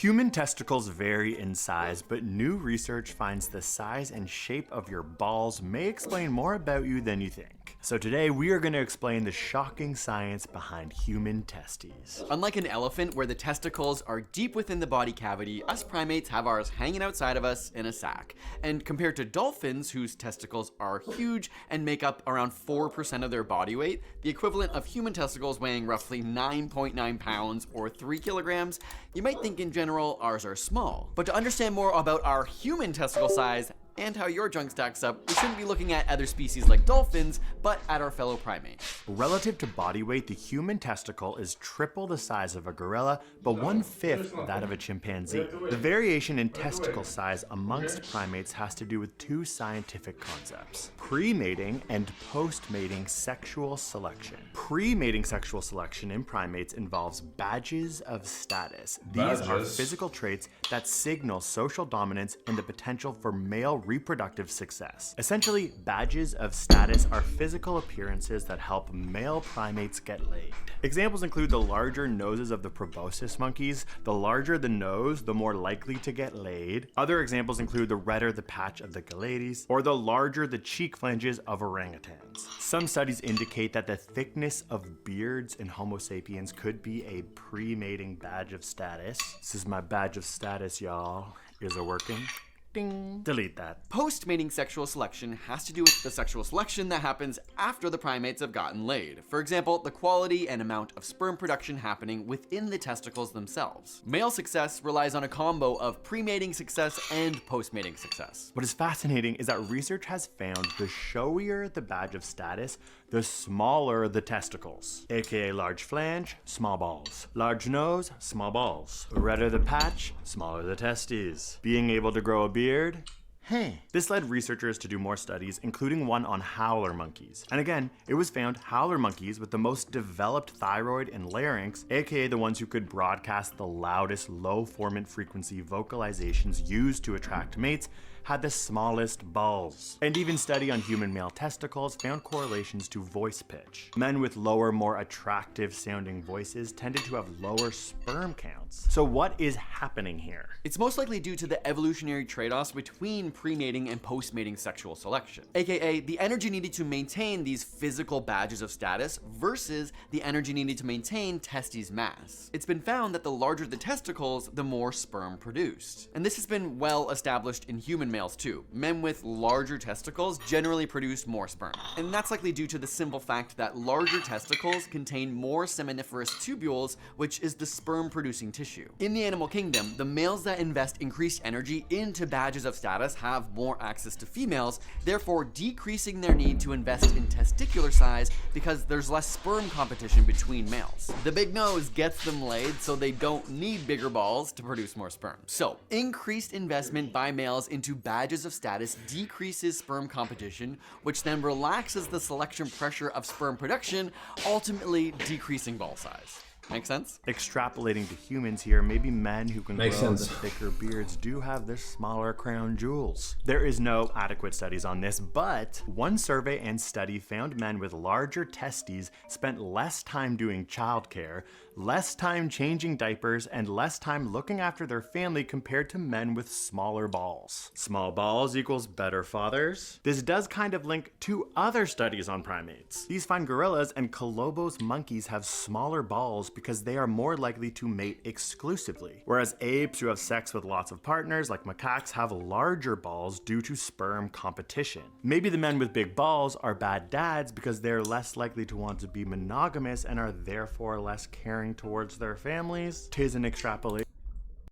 Human testicles vary in size, but new research finds the size and shape of your balls may explain more about you than you think. So today we are going to explain the shocking science behind human testes. Unlike an elephant where the testicles are deep within the body cavity, us primates have ours hanging outside of us in a sac. And compared to dolphins, whose testicles are huge and make up around 4% of their body weight, the equivalent of human testicles weighing roughly 9.9 pounds or 3 kilograms, you might think in general ours are small. But to understand more about our human testicle size and how your junk stacks up, we shouldn't be looking at other species like dolphins, but at our fellow primates. Relative to body weight, the human testicle is triple the size of a gorilla, but 1/5 that of a chimpanzee. The variation in testicle size amongst primates has to do with two scientific concepts: pre-mating and post-mating sexual selection. Pre-mating sexual selection in primates involves badges of status. These are physical traits that signal social dominance and the potential for male reproductive success. Essentially, badges of status are physical appearances that help male primates get laid. Examples include the larger noses of the proboscis monkeys. The larger the nose, the more likely to get laid. Other examples include the redder the patch of the Galetes, or the larger the cheek flanges of orangutans. Some studies indicate that the thickness of beards in Homo sapiens could be a pre-mating badge of status. This is my badge of status, y'all. Is it working? Ding. Delete that. Post-mating sexual selection has to do with the sexual selection that happens after the primates have gotten laid. For example, the quality and amount of sperm production happening within the testicles themselves. Male success relies on a combo of pre-mating success and post-mating success. What is fascinating is that research has found the showier the badge of status, the smaller the testicles. AKA large flange, small balls. Large nose, small balls. Redder the patch, smaller the testes. Being able to grow a beard? Hey. This led researchers to do more studies, including one on howler monkeys. And again, it was found howler monkeys with the most developed thyroid and larynx, aka the ones who could broadcast the loudest low formant frequency vocalizations used to attract mates, had the smallest balls. And even study on human male testicles found correlations to voice pitch. Men with lower, more attractive sounding voices tended to have lower sperm counts. So what is happening here? It's most likely due to the evolutionary trade-offs between pre-mating and post-mating sexual selection, aka the energy needed to maintain these physical badges of status versus the energy needed to maintain testes mass. It's been found that the larger the testicles, the more sperm produced. And this has been well established in human males too. Men with larger testicles generally produce more sperm. And that's likely due to the simple fact that larger testicles contain more seminiferous tubules, which is the sperm producing tissue. In the animal kingdom, the males that invest increased energy into badges of status have more access to females, therefore decreasing their need to invest in testicular size because there's less sperm competition between males. The big nose gets them laid, so they don't need bigger balls to produce more sperm. So, increased investment by males into badges of status decreases sperm competition, which then relaxes the selection pressure of sperm production, ultimately decreasing ball size. Make sense? Extrapolating to humans here, maybe men who can Makes grow sense. the thicker beards do have the smaller crown jewels. There is no adequate studies on this, but one survey and study found men with larger testes spent less time doing childcare, less time changing diapers, and less time looking after their family compared to men with smaller balls. Small balls equals better fathers? This does kind of link to other studies on primates. These find gorillas and colobos monkeys have smaller balls because they are more likely to mate exclusively, whereas apes who have sex with lots of partners like macaques have larger balls due to sperm competition. Maybe the men with big balls are bad dads because they're less likely to want to be monogamous and are therefore less caring towards their families. 'Tis an extrapolation.